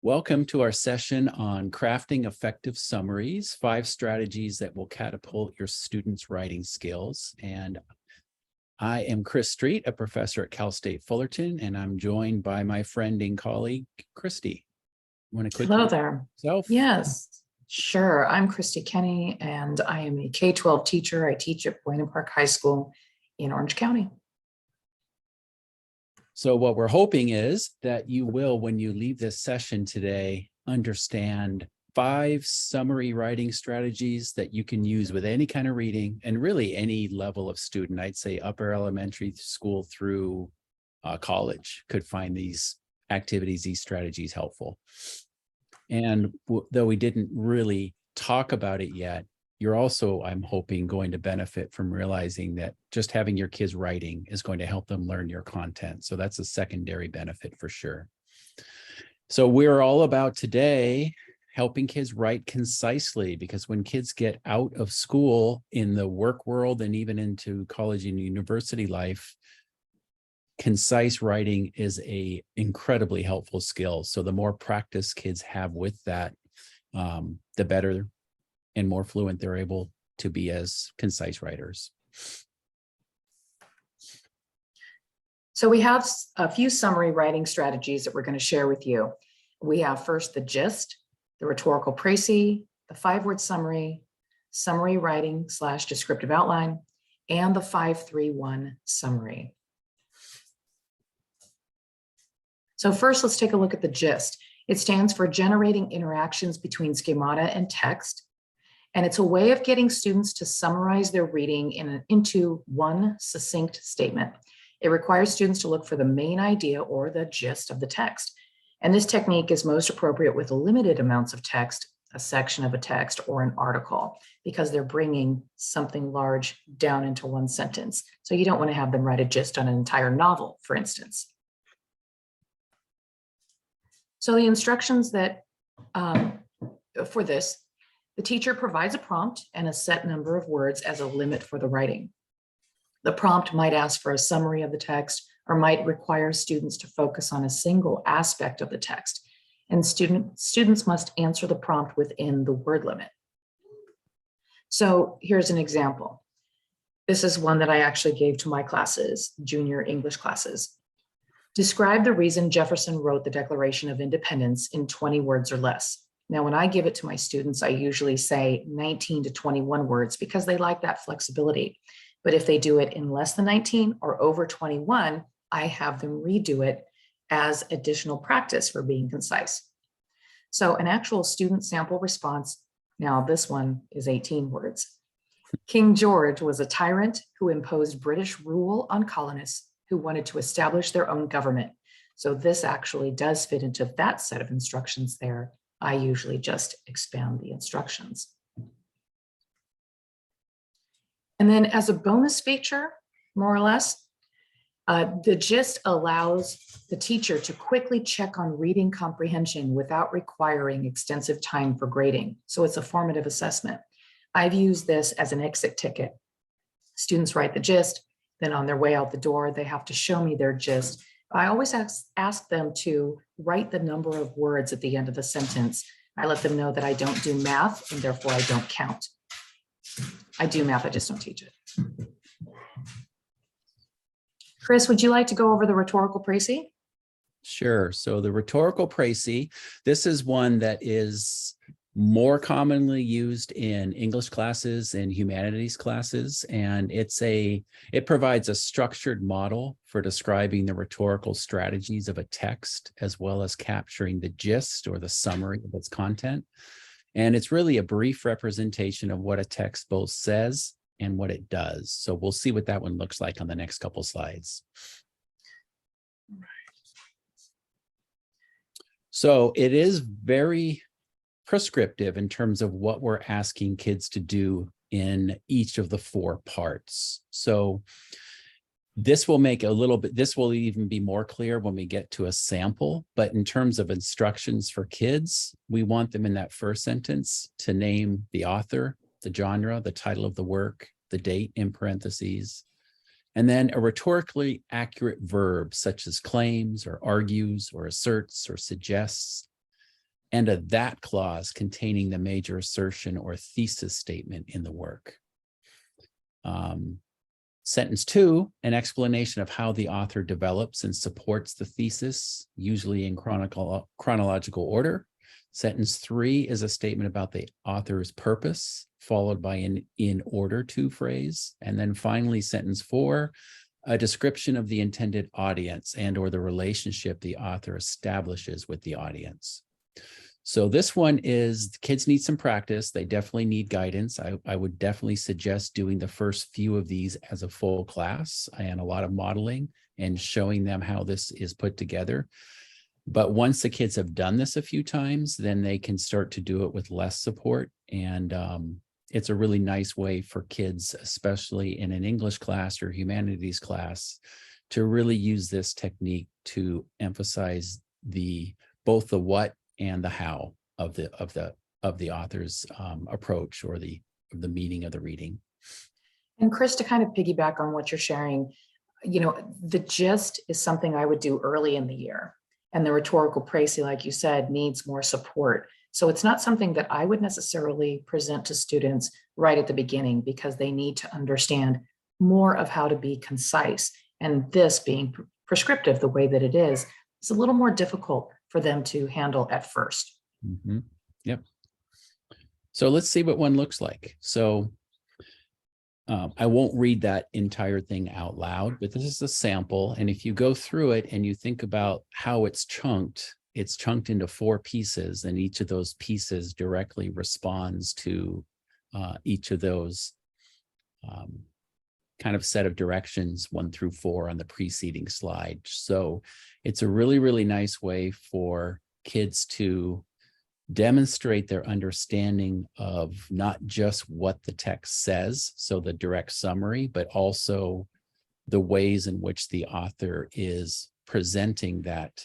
Welcome to our session on crafting effective summaries, 5 strategies that will catapult your students' writing skills. And I am Chris Street, a professor at Cal State Fullerton, and I'm joined by my friend and colleague, Christy. You want to quickly Hello there. yourself? Yes, sure. I'm Christy Kenny, and I am a K-12 teacher. I teach at Buena Park High School in Orange County. So what we're hoping is that you will, when you leave this session today, understand 5 summary writing strategies that you can use with any kind of reading and really any level of student. I'd say upper elementary school through college could find these activities, these strategies helpful. And though we didn't really talk about it yet, you're also, I'm hoping, going to benefit from realizing that just having your kids writing is going to help them learn your content. So that's a secondary benefit for sure. So we're all about today helping kids write concisely, because when kids get out of school in the work world and even into college and university life, concise writing is a incredibly helpful skill. So the more practice kids have with that, the better and more fluent they're able to be as concise writers. So we have a few summary writing strategies that we're going to share with you. We have first the gist, the rhetorical précis, the 5-word summary, summary writing / descriptive outline, and the 5-3-1 summary. So first, let's take a look at the gist. It stands for generating interactions between schemata and text. And it's a way of getting students to summarize their reading into one succinct statement. It requires students to look for the main idea or the gist of the text. And this technique is most appropriate with limited amounts of text, a section of a text, or an article, because they're bringing something large down into one sentence. So you don't want to have them write a gist on an entire novel, for instance. So the instructions that for this, the teacher provides a prompt and a set number of words as a limit for the writing. The prompt might ask for a summary of the text or might require students to focus on a single aspect of the text. And students must answer the prompt within the word limit. So here's an example. This is one that I actually gave to my classes, junior English classes. Describe the reason Jefferson wrote the Declaration of Independence in 20 words or less. Now, when I give it to my students, I usually say 19 to 21 words because they like that flexibility. But if they do it in less than 19 or over 21, I have them redo it as additional practice for being concise. So an actual student sample response, now this one is 18 words. King George was a tyrant who imposed British rule on colonists who wanted to establish their own government. So this actually does fit into that set of instructions there. I usually just expand the instructions. And then as a bonus feature, more or less, the gist allows the teacher to quickly check on reading comprehension without requiring extensive time for grading. So it's a formative assessment. I've used this as an exit ticket. Students write the gist, then on their way out the door, they have to show me their gist. I always ask them to write the number of words at the end of the sentence. I let them know that I don't do math and therefore I don't count. I do math, I just don't teach it. Chris, would you like to go over the rhetorical précis? Sure. So the rhetorical précis, this is one that is more commonly used in English classes and humanities classes, and it provides a structured model for describing the rhetorical strategies of a text, as well as capturing the gist or the summary of its content. And it's really a brief representation of what a text both says and what it does. So we'll see what that one looks like on the next couple slides. So it is very prescriptive in terms of what we're asking kids to do in each of the 4 parts. So this will make this will even be more clear when we get to a sample, but in terms of instructions for kids, we want them in that first sentence to name the author, the genre, the title of the work, the date in parentheses, and then a rhetorically accurate verb such as claims or argues or asserts or suggests. and a that clause containing the major assertion or thesis statement in the work. Sentence 2, an explanation of how the author develops and supports the thesis, usually in chronological order. Sentence 3 is a statement about the author's purpose, followed by an in order to phrase. And then finally, sentence 4, a description of the intended audience and or the relationship the author establishes with the audience. So this one is, kids need some practice. They definitely need guidance. I would definitely suggest doing the first few of these as a full class and a lot of modeling and showing them how this is put together. But once the kids have done this a few times, then they can start to do it with less support. And it's a really nice way for kids, especially in an English class or humanities class, to really use this technique to emphasize both the what and the how of the author's approach or the meaning of the reading. And Chris, to kind of piggyback on what you're sharing, the gist is something I would do early in the year. And the rhetorical précis, like you said, needs more support. So it's not something that I would necessarily present to students right at the beginning, because they need to understand more of how to be concise. And this being prescriptive the way that it is, it's a little more difficult for them to handle at first. Mm-hmm. Yep. So let's see what one looks like. So I won't read that entire thing out loud, but this is a sample. And if you go through it and you think about how it's chunked into 4 pieces, and each of those pieces directly responds to each of those kind of set of directions 1 through 4 on the preceding slide. So it's a really, really nice way for kids to demonstrate their understanding of not just what the text says, so the direct summary, but also the ways in which the author is presenting that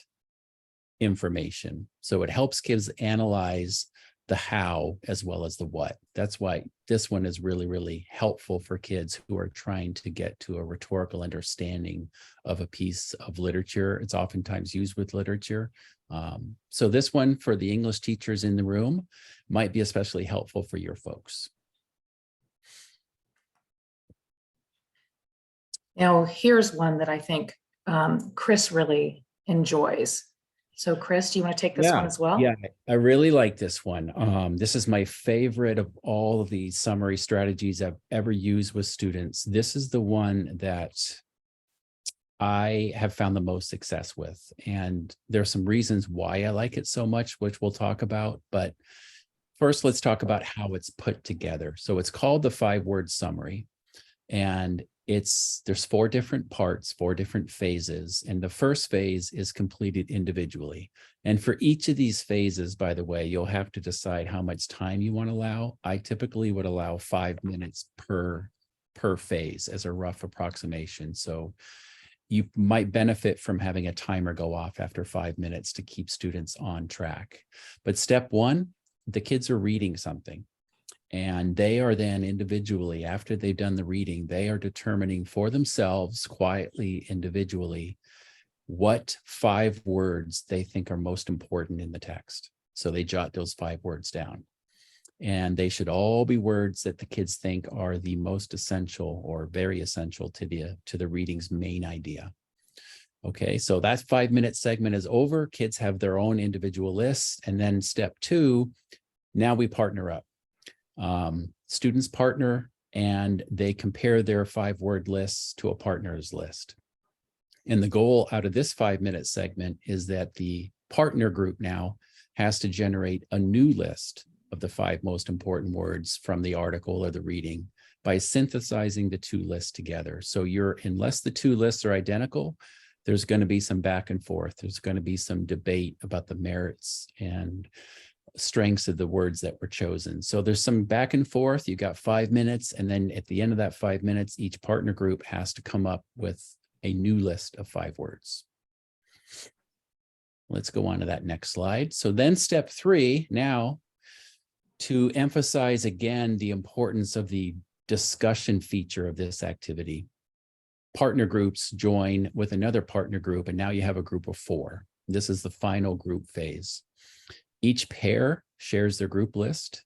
information. So it helps kids analyze the how as well as the what. That's why this one is really, really helpful for kids who are trying to get to a rhetorical understanding of a piece of literature. It's oftentimes used with literature. So this one for the English teachers in the room might be especially helpful for your folks. Now, here's one that I think Chris really enjoys. So Chris, do you want to take this one as well? Yeah, I really like this one. This is my favorite of all of the summary strategies I've ever used with students. This is the one that I have found the most success with. And there's some reasons why I like it so much, which we'll talk about. But first, let's talk about how it's put together. So it's called the 5-word summary. And there's 4 different parts, 4 different phases. And the first phase is completed individually. And for each of these phases, by the way, you'll have to decide how much time you want to allow. I typically would allow 5 minutes per phase as a rough approximation. So you might benefit from having a timer go off after 5 minutes to keep students on track. But step 1, the kids are reading something. And they are then individually, after they've done the reading, they are determining for themselves, quietly, individually, what 5 words they think are most important in the text. So they jot those 5 words down. And they should all be words that the kids think are the most essential or very essential to the reading's main idea. Okay, so that 5-minute segment is over. Kids have their own individual lists. And then step 2, now we partner up. Students partner and they compare their 5-word lists to a partner's list. And the goal out of this 5-minute segment is that the partner group now has to generate a new list of the 5 most important words from the article or the reading by synthesizing the 2 lists together. So unless the 2 lists are identical, there's going to be some back and forth. There's going to be some debate about the merits and strengths of the words that were chosen. So there's some back and forth. You got 5 minutes. And then at the end of that 5 minutes, each partner group has to come up with a new list of 5 words. Let's go on to that next slide. So then step 3, now to emphasize again the importance of the discussion feature of this activity. Partner groups join with another partner group, and now you have a group of 4. This is the final group phase. Each pair shares their group list.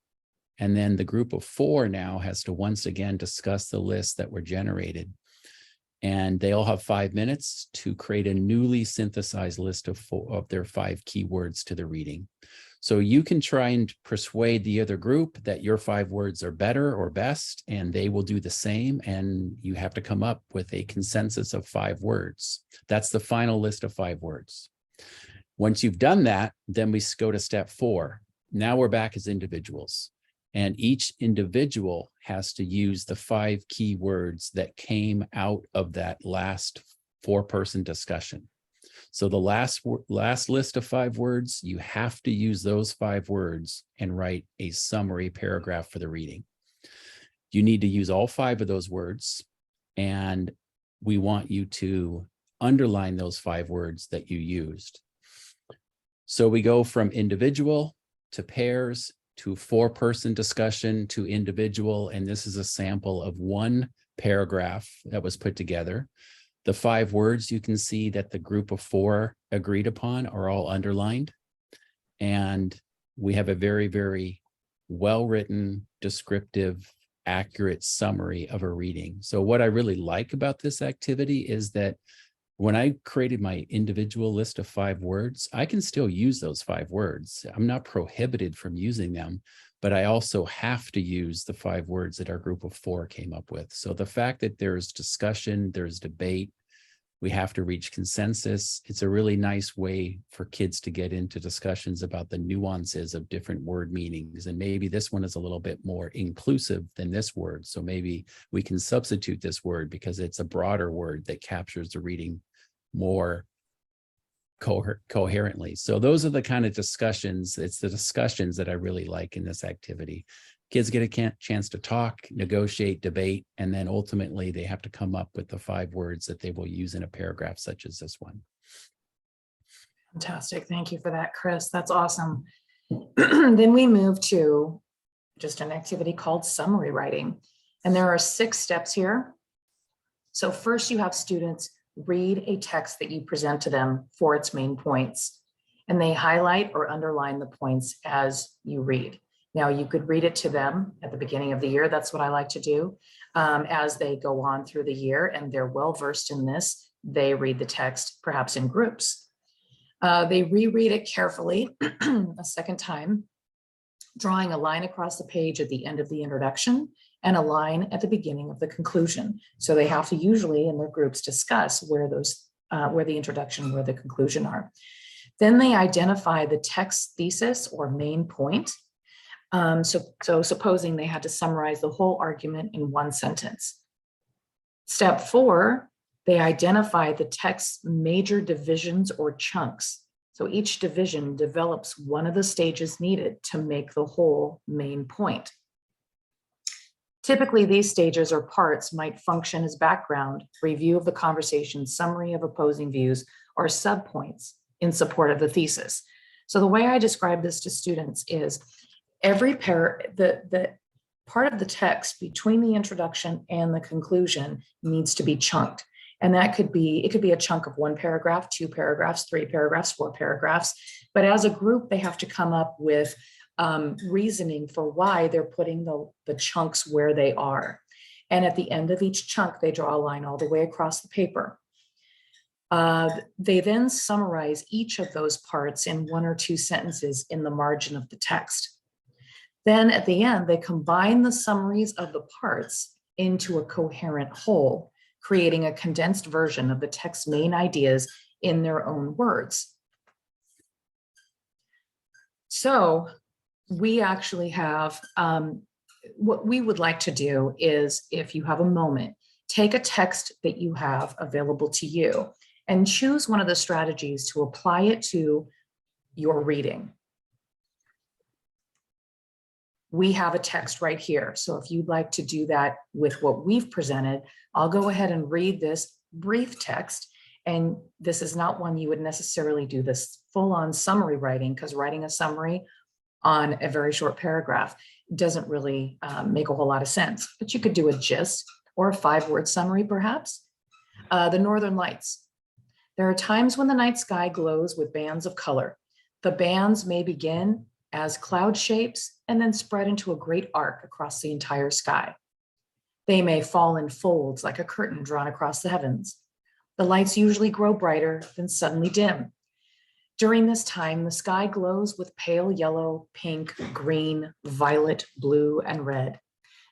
And then the group of 4 now has to once again discuss the lists that were generated. And they all have 5 minutes to create a newly synthesized list of their 5 keywords to the reading. So you can try and persuade the other group that your 5 words are better or best, and they will do the same. And you have to come up with a consensus of 5 words. That's the final list of 5 words. Once you've done that, then we go to step 4. Now we're back as individuals. And each individual has to use the 5 keywords that came out of that last 4-person discussion. So the last list of 5 words, you have to use those 5 words and write a summary paragraph for the reading. You need to use all 5 of those words, and we want you to underline those 5 words that you used. So we go from individual to pairs to 4-person discussion to individual. And this is a sample of one paragraph that was put together. The 5 words you can see that the group of 4 agreed upon are all underlined. And we have a very, very well-written, descriptive, accurate summary of a reading. So what I really like about this activity is that when I created my individual list of 5 words, I can still use those 5 words. I'm not prohibited from using them, but I also have to use the 5 words that our group of 4 came up with. So the fact that there's discussion, there's debate, we have to reach consensus. It's a really nice way for kids to get into discussions about the nuances of different word meanings. And maybe this one is a little bit more inclusive than this word. So maybe we can substitute this word because it's a broader word that captures the reading more coherently. So those are the kind of discussions. It's the discussions that I really like in this activity. Kids get a chance to talk, negotiate, debate, and then ultimately they have to come up with the 5 words that they will use in a paragraph such as this one. Fantastic. Thank you for that, Chris. That's awesome. Then we move to just an activity called summary writing. And there are 6 steps here. So first you have students read a text that you present to them for its main points, and they highlight or underline the points as you read. Now, you could read it to them at the beginning of the year. That's what I like to do. As they go on through the year and they're well-versed in this, they read the text perhaps in groups. They reread it carefully a second time, drawing a line across the page at the end of the introduction and a line at the beginning of the conclusion. So they have to usually in their groups discuss where the introduction, where the conclusion are. Then they identify the text thesis or main point. So supposing they had to summarize the whole argument in 1 sentence. Step 4, they identify the text's major divisions or chunks. So each division develops one of the stages needed to make the whole main point. Typically, these stages or parts might function as background, review of the conversation, summary of opposing views, or subpoints in support of the thesis. So the way I describe this to students is every the part of the text between the introduction and the conclusion needs to be chunked. And it could be a chunk of 1 paragraph, 2 paragraphs, 3 paragraphs, 4 paragraphs. But as a group, they have to come up with reasoning for why they're putting the chunks where they are. And at the end of each chunk, they draw a line all the way across the paper. They then summarize each of those parts in 1 or 2 sentences in the margin of the text. Then at the end, they combine the summaries of the parts into a coherent whole, creating a condensed version of the text's main ideas in their own words. So we actually have, what we would like to do is, if you have a moment, take a text that you have available to you and choose one of the strategies to apply it to your reading. We have a text right here. So if you'd like to do that with what we've presented, I'll go ahead and read this brief text. And this is not one you would necessarily do this full-on summary writing, because writing a summary on a very short paragraph doesn't really make a whole lot of sense. But you could do a gist or a 5-word summary, perhaps. The Northern Lights. There are times when the night sky glows with bands of color. The bands may begin as cloud shapes and then spread into a great arc across the entire sky. They may fall in folds like a curtain drawn across the heavens. The lights usually grow brighter, then suddenly dim. During this time, the sky glows with pale yellow, pink, green, violet, blue, and red.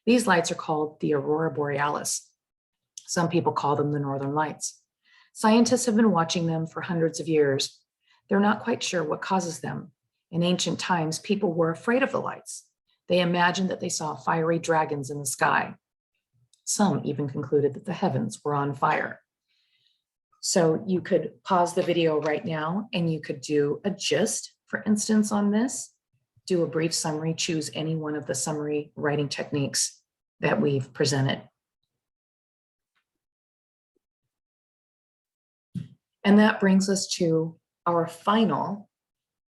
These lights are called the aurora borealis. Some people call them the northern lights. Scientists have been watching them for hundreds of years. They're not quite sure what causes them. In ancient times, people were afraid of the lights. They imagined that they saw fiery dragons in the sky. Some even concluded that the heavens were on fire. So you could pause the video right now and you could do a gist, for instance, on this, do a brief summary, choose any one of the summary writing techniques that we've presented. And that brings us to our final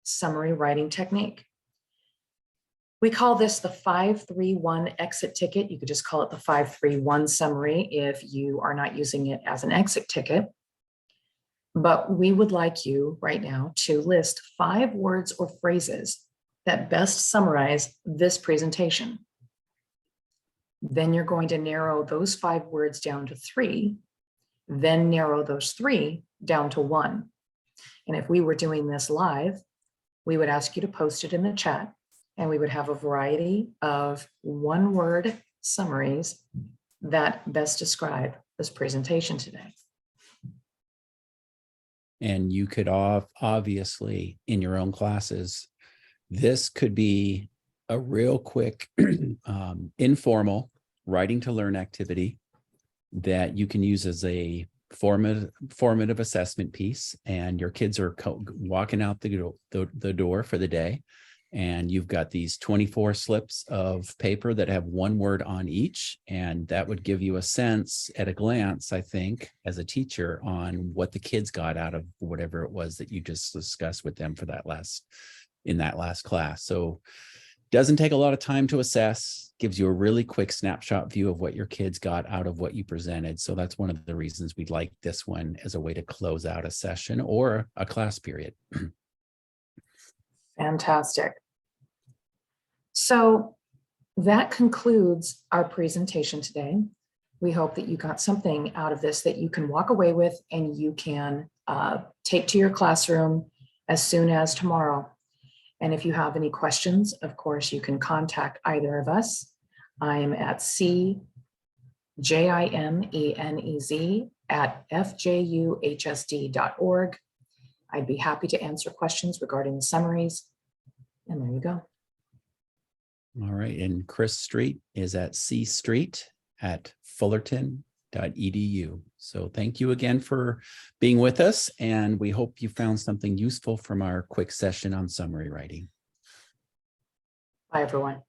summary writing technique. We call this the 531 exit ticket. You could just call it the 531 summary if you are not using it as an exit ticket. But we would like you right now to list 5 words or phrases that best summarize this presentation. Then you're going to narrow those 5 words down to 3, then narrow those 3 down to 1. And if we were doing this live, we would ask you to post it in the chat, and we would have a variety of 1-word summaries that best describe this presentation today. And you could obviously, in your own classes, this could be a real quick, informal writing to learn activity that you can use as a formative assessment piece. And your kids are walking out the door for the day. And you've got these 24 slips of paper that have 1 word on each. And that would give you a sense at a glance, I think, as a teacher, on what the kids got out of whatever it was that you just discussed with them for in that last class. So doesn't take a lot of time to assess, gives you a really quick snapshot view of what your kids got out of what you presented. So that's one of the reasons we'd like this one as a way to close out a session or a class period. Fantastic. So that concludes our presentation today. We hope that you got something out of this that you can walk away with and you can take to your classroom as soon as tomorrow. And if you have any questions, of course, you can contact either of us. I am at cjimenez@fjuhsd.org. I'd be happy to answer questions regarding the summaries. And there you go. All right. And Chris Street is at cstreet@fullerton.edu. So thank you again for being with us. And we hope you found something useful from our quick session on summary writing. Bye, everyone.